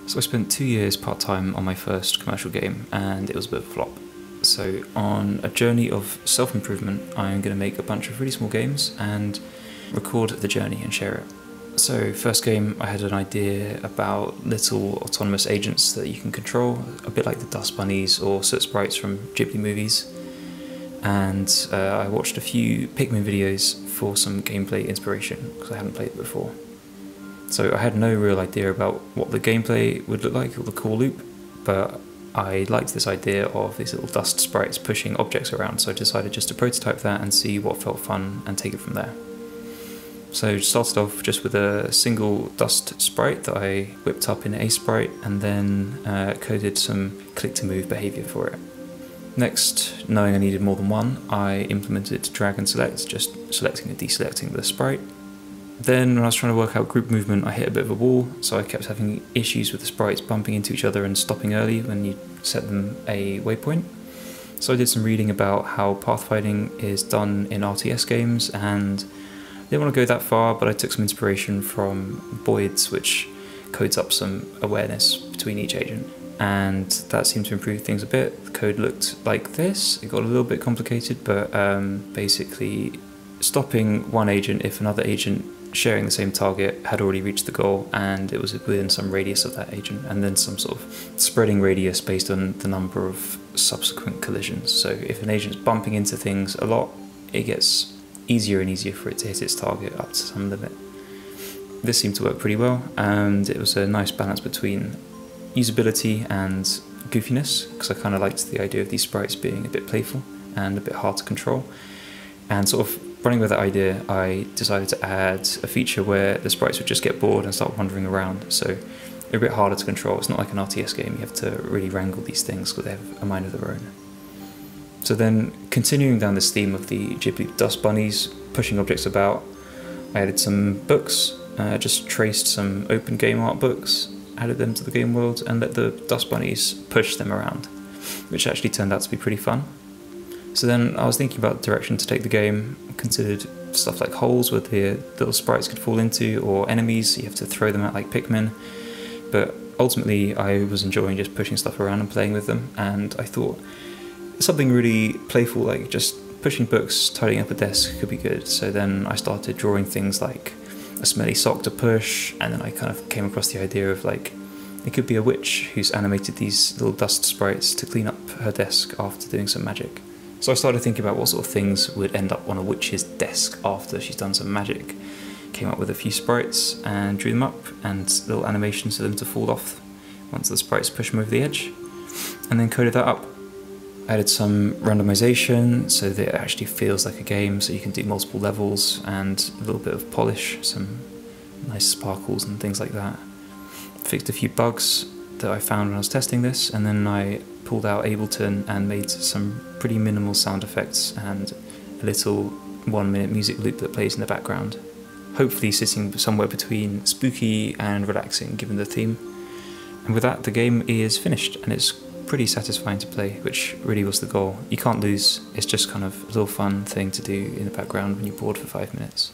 So I spent 2 years part-time on my first commercial game, and it was a bit of a flop. So on a journey of self-improvement, I'm going to make a bunch of really small games and record the journey and share it. So first game, I had an idea about little autonomous agents that you can control, a bit like the Dust Bunnies or Soot Sprites from Ghibli movies. And I watched a few Pikmin videos for some gameplay inspiration, because I hadn't played it before. So I had no real idea about what the gameplay would look like or the core loop, but I liked this idea of these little dust sprites pushing objects around, so I decided just to prototype that and see what felt fun and take it from there. So started off just with a single dust sprite that I whipped up in Sprite, and then coded some click to move behaviour for it. Next, knowing I needed more than one, I implemented drag and select, just selecting and deselecting the sprite. Then when I was trying to work out group movement, I hit a bit of a wall, so I kept having issues with the sprites bumping into each other and stopping early when you set them a waypoint. So I did some reading about how pathfinding is done in RTS games, and I didn't want to go that far, but I took some inspiration from Boyd's, which codes up some awareness between each agent. And that seemed to improve things a bit. The code looked like this. It got a little bit complicated, but basically stopping one agent if another agent sharing the same target had already reached the goal and it was within some radius of that agent, and then some sort of spreading radius based on the number of subsequent collisions. So if an agent's bumping into things a lot, it gets easier and easier for it to hit its target up to some limit. This seemed to work pretty well, and it was a nice balance between usability and goofiness, because I kind of liked the idea of these sprites being a bit playful and a bit hard to control. And sort of running with that idea, I decided to add a feature where the sprites would just get bored and start wandering around, so they're a bit harder to control. It's not like an RTS game, you have to really wrangle these things because they have a mind of their own. So then, continuing down this theme of the Ghibli Dust Bunnies pushing objects about, I added some books, just traced some open game art books, added them to the game world, and let the Dust Bunnies push them around, which actually turned out to be pretty fun. So then I was thinking about the direction to take the game, considered stuff like holes where the little sprites could fall into, or enemies, you have to throw them at like Pikmin, but ultimately I was enjoying just pushing stuff around and playing with them, and I thought something really playful like just pushing books, tidying up a desk could be good. So then I started drawing things like a smelly sock to push, and then I kind of came across the idea of like it could be a witch who's animated these little dust sprites to clean up her desk after doing some magic. So I started thinking about what sort of things would end up on a witch's desk after she's done some magic. Came up with a few sprites and drew them up, and little animations for them to fall off once the sprites push them over the edge, and then coded that up. Added some randomization so that it actually feels like a game, so you can do multiple levels, and a little bit of polish, some nice sparkles and things like that. Fixed a few bugs that I found when I was testing this, and then I pulled out Ableton and made some pretty minimal sound effects and a little 1-minute music loop that plays in the background, hopefully sitting somewhere between spooky and relaxing given the theme. And with that, the game is finished, and it's pretty satisfying to play, which really was the goal. You can't lose, it's just kind of a little fun thing to do in the background when you're bored for 5 minutes.